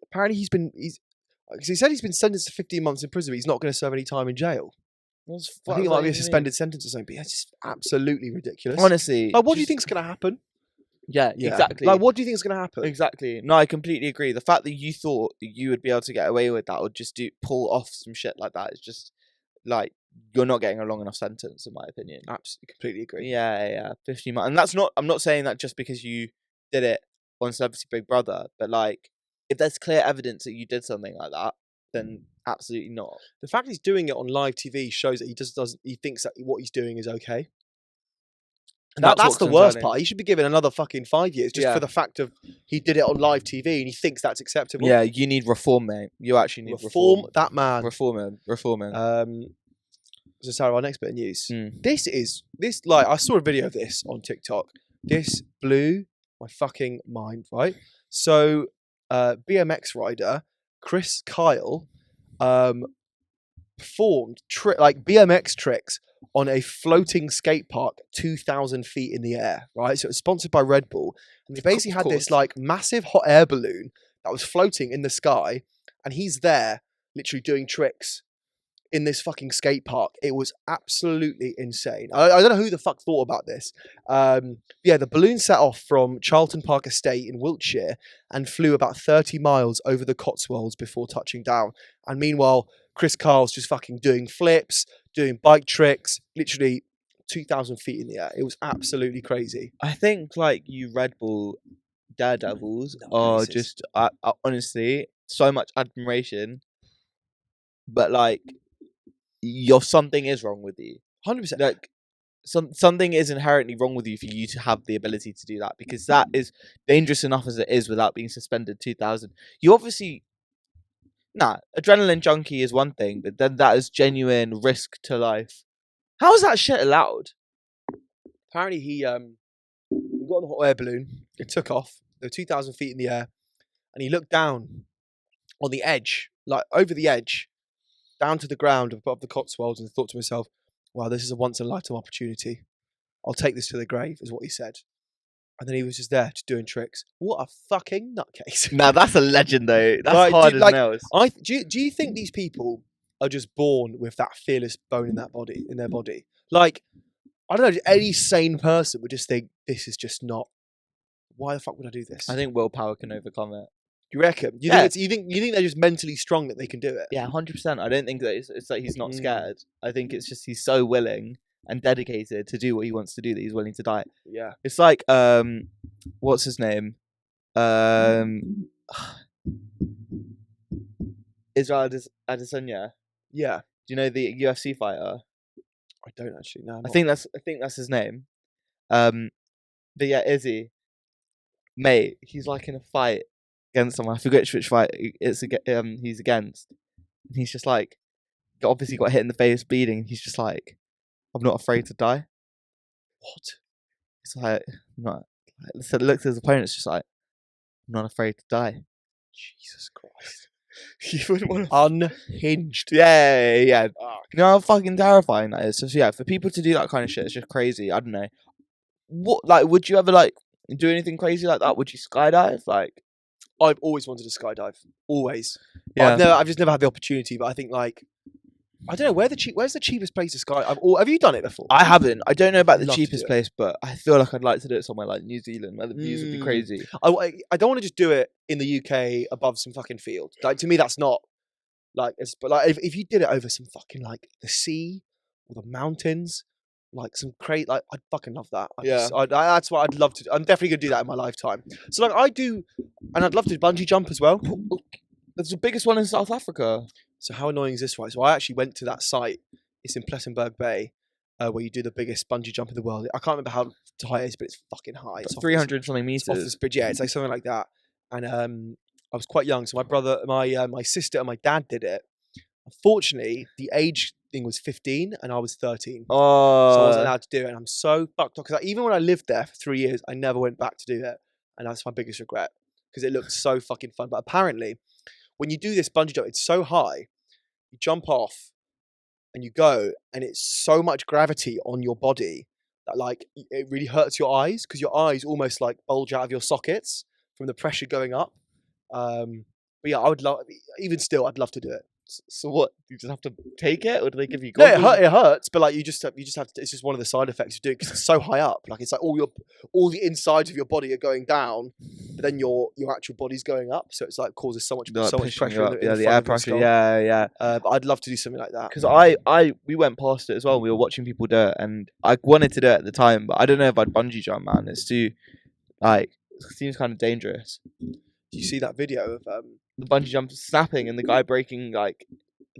Apparently he's been. Because he said he's been sentenced to 15 months in prison, but he's not going to serve any time in jail. I think it might be a suspended sentence or something. But yeah, it's just absolutely ridiculous. Honestly, like, what do you think's going to happen? Yeah, exactly. Like, what do you think is going to happen? Exactly. No, I completely agree. The fact that you thought that you would be able to get away with that or just pull off some shit like that is just like you're not getting a long enough sentence, in my opinion. Absolutely, completely agree. Yeah. 15 months, and that's not. I'm not saying that just because you did it on Celebrity Big Brother, but like if there's clear evidence that you did something like that, then absolutely not. The fact he's doing it on live TV shows that he thinks that what he's doing is okay. And that's the worst part. He should be given another fucking 5 years just for the fact of he did it on live TV and he thinks that's acceptable. Yeah, you need reform, mate. You actually need reform. That man. Reform him. So Sarah, our next bit of news. This like I saw a video of this on TikTok. This blew my fucking mind, right? So BMX rider Kriss Kyle performed like BMX tricks on a floating skate park 2,000 feet in the air, right? So it was sponsored by Red Bull. And they basically had this like massive hot air balloon that was floating in the sky. And he's there literally doing tricks in this fucking skate park. It was absolutely insane. I don't know who the fuck thought about this. Yeah, the balloon set off from Charlton Park Estate in Wiltshire and flew about 30 miles over the Cotswolds before touching down. And meanwhile, Kriss Kyle's just fucking doing flips, doing bike tricks, literally 2,000 feet in the air. It was absolutely crazy. I think like you Red Bull daredevils are just honestly so much admiration, but like something is wrong with you. 100%. Like something is inherently wrong with you for you to have the ability to do that, because that is dangerous enough as it is without being suspended 2,000. You obviously. Adrenaline junkie is one thing, but then that is genuine risk to life. How is that shit allowed? Apparently he got on the hot air balloon, it took off, there were 2,000 feet in the air, and he looked down on the edge, like over the edge, down to the ground above the Cotswolds, and thought to himself, wow, this is a once-in-a-lifetime opportunity. I'll take this to the grave, is what he said. And then he was just there, just doing tricks. What a fucking nutcase. Now that's a legend, though. That's hard as nails. Do you think these people are just born with that fearless bone in their body? Like, I don't know, any sane person would just think, this is just not, why the fuck would I do this? I think willpower can overcome it. You reckon? You think they're just mentally strong that they can do it? Yeah, 100%. I don't think that it's like he's not scared. I think it's just he's so willing and dedicated to do what he wants to do that he's willing to die. Yeah. It's like what's his name? Israel Adesanya. Yeah. Do you know the UFC fighter? I don't actually know. I think that's his name. But yeah, Izzy, mate, he's like in a fight against someone. I forget which fight he's against. And he's just like, obviously got hit in the face, bleeding. He's just like, I'm not afraid to die. What? It's like, I'm not. So looks at his opponent, it's just like, I'm not afraid to die. Jesus Christ. You wouldn't want to... Unhinged. Yeah. Oh, you know how fucking terrifying that is? So yeah, for people to do that kind of shit, it's just crazy. I don't know. What, like, would you ever, like, do anything crazy like that? Would you skydive? Like, I've always wanted to skydive. Always. Yeah. I've just never had the opportunity, but I think, like, I don't know, where's the cheapest place to skydive? Have you done it before? I haven't. I don't know about the cheapest place, but I feel like I'd like to do it somewhere like New Zealand, where the views would be crazy. I don't want to just do it in the UK above some fucking field. Like, to me, that's not like. But like, if you did it over some fucking like the sea or the mountains, like some crazy, like I'd fucking love that. That's what I'd love to do. I'm definitely gonna do that in my lifetime. So like I do, and I'd love to bungee jump as well. That's the biggest one in South Africa. So how annoying is this, right? So I actually went to that site. It's in Plettenberg Bay, where you do the biggest bungee jump in the world. I can't remember how high it is, but it's fucking high. It's 300 something meters. Off this bridge, yeah, it's like something like that. And I was quite young, so my brother, my sister, and my dad did it. Unfortunately, the age thing was 15, and I was 13. Oh, so I wasn't allowed to do it, and I'm so fucked up because even when I lived there for 3 years, I never went back to do it, and that's my biggest regret because it looked so fucking fun. But apparently, when you do this bungee jump, it's so high, you jump off and you go, and it's so much gravity on your body that like it really hurts your eyes because your eyes almost like bulge out of your sockets from the pressure going up. But yeah, I would love. Even still, I'd love to do it. So what? You just have to take it, or do they give you? No, goggles? it hurts, but like you just have to. It's just one of the side effects of doing it because it's so high up. Like it's like all the insides of your body are going down, but then your actual body's going up. So it's like causes so much pressure. The air pressure. Yeah. But I'd love to do something like that. Because we went past it as well. We were watching people do it, and I wanted to do it at the time, but I don't know if I'd bungee jump, man. It's too it seems kind of dangerous. Do you see that video of the bungee jump snapping and the guy breaking like?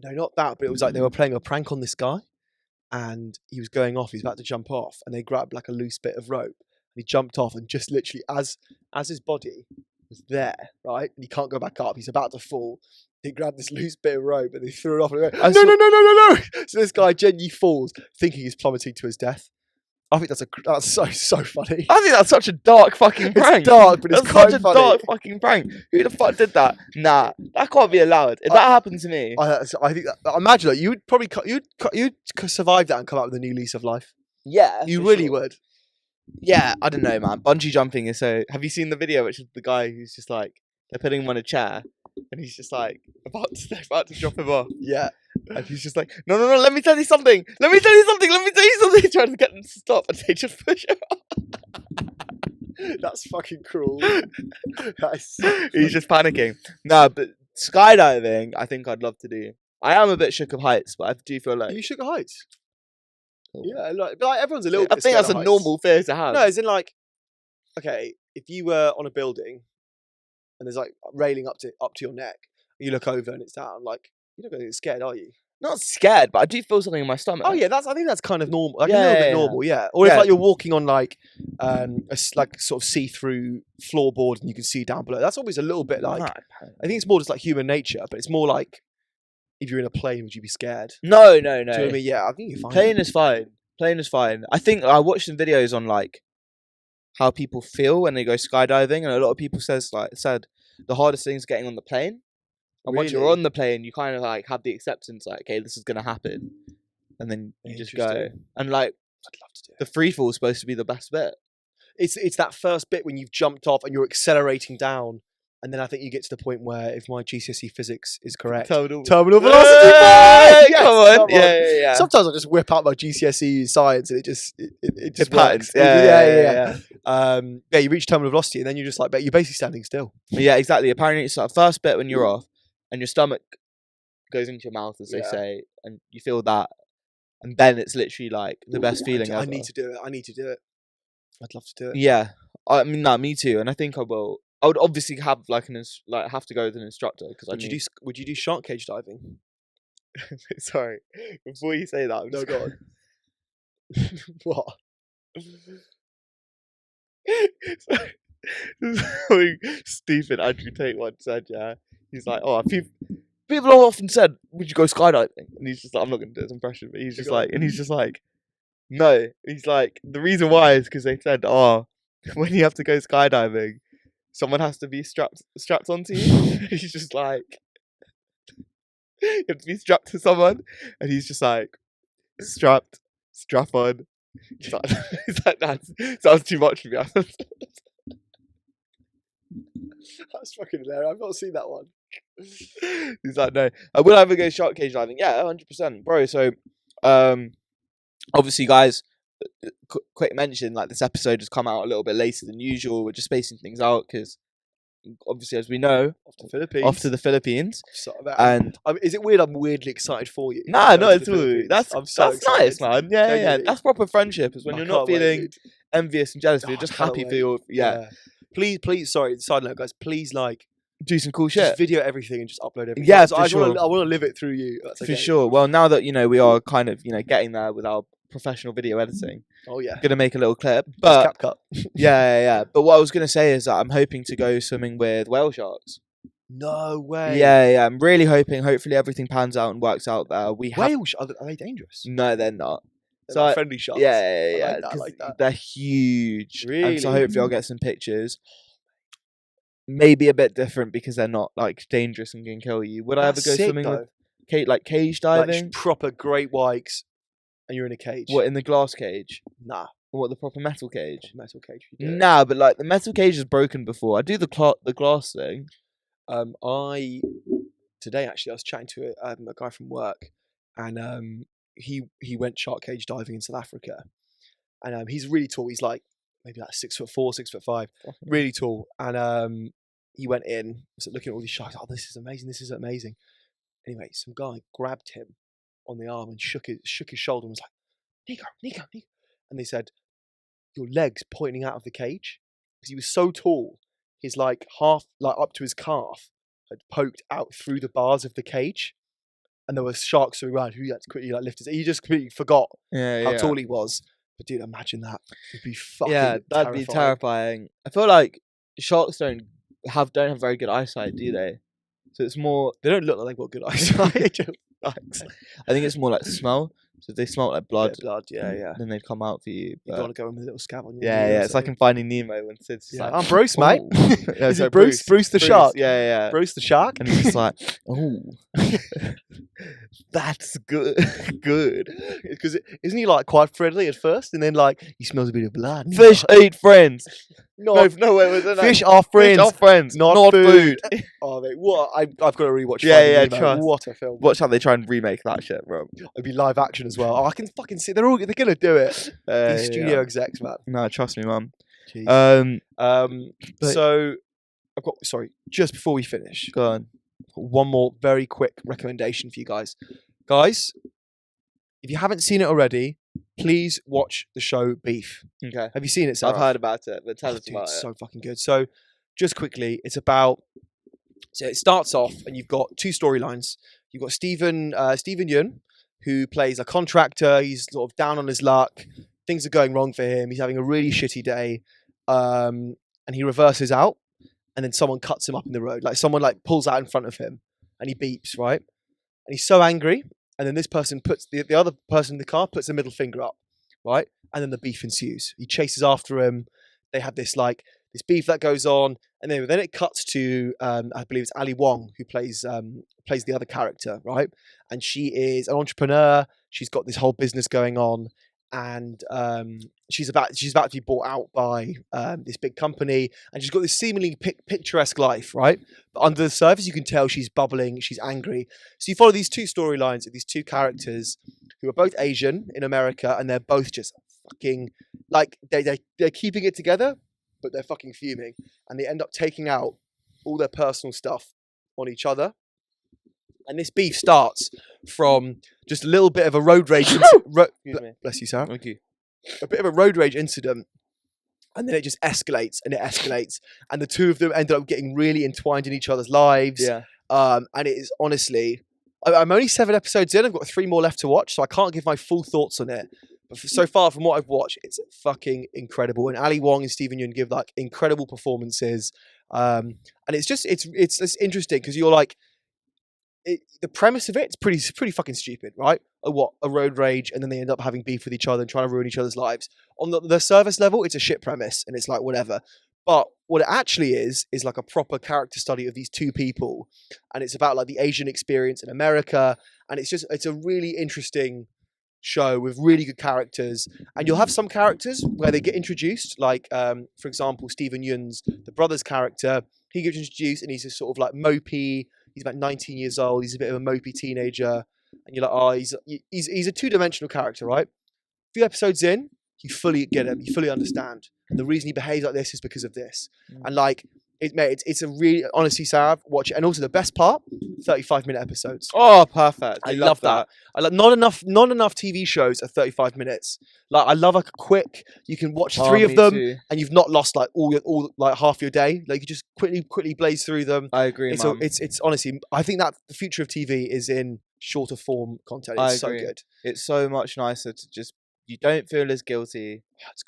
No, not that, but it was like they were playing a prank on this guy, and he was going off. He's about to jump off, and they grabbed like a loose bit of rope, and he jumped off, and just literally as his body was there, right, and he can't go back up. He's about to fall. He grabbed this loose bit of rope and he threw it off. And he went, no! So this guy genuinely falls, thinking he's plummeting to his death. I think that's so funny. I think that's such a dark fucking prank. It's dark, but it's that's quite such funny. a dark fucking prank. Who the fuck did that? Nah, that can't be allowed. If that happened to me, I think imagine that you'd probably you'd survive that and come out with a new lease of life. yeah, You for really sure. would. Yeah, I don't know, man. Bungee jumping is so. Have you seen the video? Which is the guy who's just like they're putting him on a chair, and he's just like about to drop him off. Yeah. And he's just like, no, let me tell you something. Trying to get them to stop, and they just push him off. That's fucking cruel. So He's just panicking. No, but skydiving, I think I'd love to do. I am a bit shook of heights, but I do feel like you shook at heights. Cool. Yeah, but like everyone's a little I bit think scared that's of a heights. normal fear to have. No, as in like, okay, if you were on a building and there's like railing up to your neck, you look over and it's down, like you're not going to get scared, are you? Not scared, but I do feel something in my stomach. Oh yeah, I think that's kind of normal. Like a Yeah, little bit yeah. normal, yeah. Or if Yeah. like you're walking on like like sort of see-through floorboard and you can see down below. That's always a little bit like. Nah, I think it's more just like human nature, but it's more like if you're in a plane, would you be scared? No. Do you know what I mean? Yeah, I think you're fine. Plane is fine. I think I watched some videos on like how people feel when they go skydiving, and a lot of people said the hardest thing is getting on the plane. And once you're Really? on the plane, you kind of like have the acceptance, like, okay, this is gonna happen, and then you just go. Interesting. And like I'd love to do it. the free fall is supposed to be the best bit. It's that first bit when you've jumped off and you're accelerating down, and then I think you get to the point where if my GCSE physics is correct, terminal velocity. Hey, Yes, come on. Yeah. Sometimes I just whip out my GCSE science and it just It works. patterns. Yeah. Yeah, you reach terminal velocity and then you're just like, you're basically standing still. Yeah, exactly. Apparently, it's that first bit when you're off, and your stomach goes into your mouth, as they Yeah. say, and you feel that, and then it's literally like the best feeling ever. I need to do it. I'd love to do it. Yeah, I mean, me too, and I think I will. I would obviously have like have to go with an instructor because Would you do shark cage diving? Sorry, before you say that, I'm No, just go on. What? Something stupid Andrew Tate once said. Yeah, he's like, oh, people have often said, would you go skydiving? And he's just like, I'm not going to do his impression, but he's just like, no. He's like, the reason why is because they said, oh, when you have to go skydiving, someone has to be strapped onto you. He's just like, you have to be strapped to someone, and he's just like, strap on. He's like that sounds too much for me. That's fucking hilarious. I've not seen that one. He's like, no, I will ever go shark cage diving. Yeah, 100%, bro. So, obviously, guys, quick mention, like this episode has come out a little bit later than usual. We're just spacing things out because, obviously, as we know, Off to the Philippines. And is it weird? I'm weirdly excited for you. nah, Going no, to it's the all. Philippines. That's excited. nice, man. Yeah. Genuinely. That's proper friendship. Is when I you're not can't wait, feeling dude. envious and jealous. But you're Oh, just I can't happy for wait. your Please. Sorry. Side note, guys. Please, like, do some cool just shit. video everything and just upload everything. Yeah, I for want sure. to live it through you. That's For okay. sure. Well, now that we are kind of getting there with our professional video editing, Oh yeah. gonna make a little clip. But CapCut. yeah. But what I was gonna say is that I'm hoping to go swimming with whale sharks. No way. Yeah. I'm really hoping. Hopefully everything pans out and works out there. We have. Whales are they dangerous? No, they're not. They're So like friendly sharks. Yeah. I like that, I 'cause like that. They're huge. And so Really? hopefully I'll get some pictures. Maybe a bit different because they're not like dangerous and can kill you. Would I ever That's go sick, swimming though. with cage Like diving? proper great whites, and you're in a cage. What, in the glass cage? Nah. What, the proper metal cage? Metal cage. If you do it. Nah, but like the metal cage is broken before. I do the glass thing. Today actually I was chatting to a guy from work, and he went shark cage diving in South Africa, and he's really tall. He's like maybe like 6'4", 6'5", really tall. And he went in, was looking at all these sharks. Oh, this is amazing! This is amazing. Anyway, some guy grabbed him on the arm and shook his shoulder and was like, Nico. And they said, your legs pointing out of the cage, because he was so tall, his like half, like up to his calf, had poked out through the bars of the cage, and there were sharks swimming around who he had to quickly like lift his. He just completely forgot how tall he was. But dude, imagine that. It'd be fucking that'd be terrifying. I feel like sharks don't have very good eyesight, do they? So it's more. They don't look like they've got good eyesight. I think it's more like smell. So if they smell like blood, yeah. then they'd come out for you. You gotta go in with a little scab on your Yeah. It's like in Finding Nemo when Sid's like, I'm Bruce, mate. No, Is it Bruce? Bruce the shark. Yeah. Bruce the shark. And he's just like, oh, that's good. Because isn't he like quite friendly at first, and then like he smells a bit of blood. Fish ate friends. No, wait, fish are friends. Fish are friends, not food. Oh, mate, what? I've got to rewatch. Yeah, Nemo. trust. What a film! Watch how they try and remake that shit, bro. It'd be live action as well. Oh, I can fucking see they're gonna do it. These studio execs, man. No, trust me, man. Jeez. But- So I've got. Sorry, just before we finish, Go on. one more very quick recommendation for you guys. Guys, if you haven't seen it already, please watch the show Beef. Okay. Have you seen it, Sarah? I've heard about it, but tell us Dude, about it's it. so fucking good. So, just quickly, it's about. So it starts off, and you've got two storylines. You've got Stephen Yeun, who plays a contractor. He's sort of down on his luck. Things are going wrong for him. He's having a really shitty day, and he reverses out, and then someone cuts him up in the road. Like someone like pulls out in front of him, and he beeps, right? And he's so angry, and then this person puts the other person in the car puts a middle finger up, right? And then the beef ensues. He chases after him. They have this beef that goes on, and then it cuts to I believe it's Ali Wong who plays the other character, right? And she is an entrepreneur. She's got this whole business going on, and she's about to be bought out by this big company, and she's got this seemingly picturesque life, right? But under the surface, you can tell she's bubbling, she's angry. So you follow these two storylines of these two characters who are both Asian in America, and they're both just fucking like they're keeping it together, but they're fucking fuming, and they end up taking out all their personal stuff on each other. And this beef starts from just a little bit of a road rage. Bless you, Sarah. Thank you. A bit of a road rage incident, and then it just escalates and it escalates, and the two of them end up getting really entwined in each other's lives. Yeah. And it is honestly, I'm only 7 episodes in. I've got 3 more left to watch, so I can't give my full thoughts on it. But so far, from what I've watched, it's fucking incredible. And Ali Wong and Stephen Yeun give like incredible performances. And it's just it's interesting because you're like. The premise of it's pretty fucking stupid, right? A road rage, and then they end up having beef with each other and trying to ruin each other's lives. On the surface level, it's a shit premise, and it's like whatever. But what it actually is like a proper character study of these two people, and it's about like the Asian experience in America, and it's a really interesting show with really good characters. And you'll have some characters where they get introduced, like for example, Stephen Yeun's the brother's character. He gets introduced, and he's just sort of like mopey. He's about 19 years old. He's a bit of a mopey teenager, and you're like, oh, he's a 2-dimensional character, right? A few episodes in, you fully get him, you fully understand, and the reason he behaves like this is because of this. And like, it's a really, honestly, Sarav, watch it. And also the best part, 35-minute episodes. Oh, perfect. I love that. I like not enough TV shows are 35 minutes. Like I love a quick. You can watch 3 of them, and you've not lost like all like half your day. Like you just quickly blaze through them. I agree, man. It's honestly, I think that the future of TV is in shorter form content. It's so good. It's so much nicer to just, you don't feel as guilty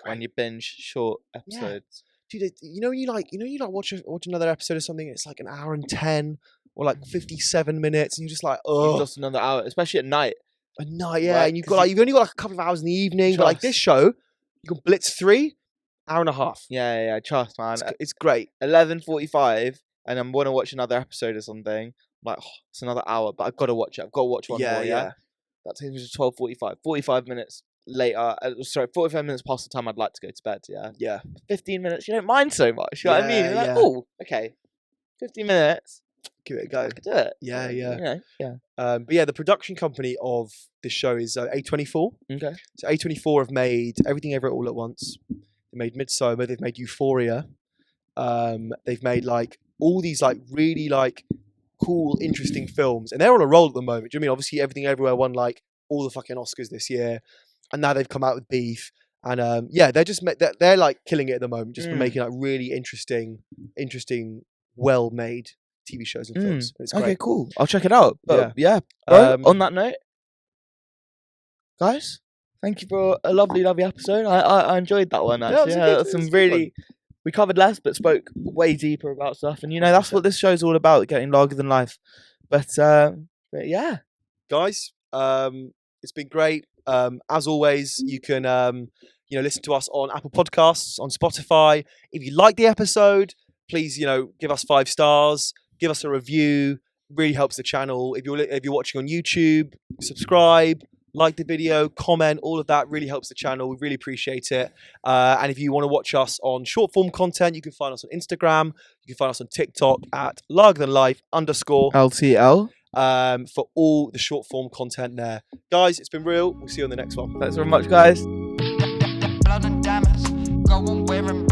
when you binge short episodes. Dude, you know when you watch another episode of something, it's like an hour and 10 or like 57 minutes, and you're just like, oh, you've lost another hour, especially at night. At night, yeah, right? And you've only got like a couple of hours in the evening. But like this show, you can blitz 3 hour and a half. Yeah, trust, man. It's great. 11:45, and I'm want to watch another episode or something. I'm like, oh, it's another hour, but I've got to watch it. I've got to watch one more. Yeah. That takes me to 12:45. 45 minutes. later. Sorry, 45 minutes past the time I'd like to go to bed. Yeah, Yeah. 15 minutes. You don't mind so much. You know what I mean? You're like, Yeah. oh, okay, 15 minutes. Give it a go. I could do it. Yeah, yeah. You know, yeah. But yeah, the production company of this show is A24. Okay. So A24 have made Everything Everywhere All at Once. They made Midsommar. They've made Euphoria. They've made like all these like really like cool, interesting films, and they're on a roll at the moment. Do you know what I mean? Obviously, Everything Everywhere won like all the fucking Oscars this year, and now they've come out with Beef, and yeah, they're just they're like killing it at the moment, just for making like really interesting, well-made TV shows and films. It's great. Okay, cool. I'll check it out. But yeah, on that note, guys, thank you for a lovely episode. I enjoyed that one actually. Yeah, some really. We covered less, but spoke way deeper about stuff, and that's what this show's all about: getting larger than life. But yeah, guys, it's been great. As always, you can listen to us on Apple Podcasts, on Spotify. If you like the episode, please give us 5 stars, give us a review. Really helps the channel. If you're watching on YouTube, subscribe. Like the video, comment, all of that really helps the channel. We really appreciate it. And if you want to watch us on short form content, you can find us on Instagram. You can find us on TikTok at largerthanlife_LTL for all the short form content there. Guys, it's been real. We'll see you on the next one. Thanks very much, guys. Blood and diamonds, go and wear 'em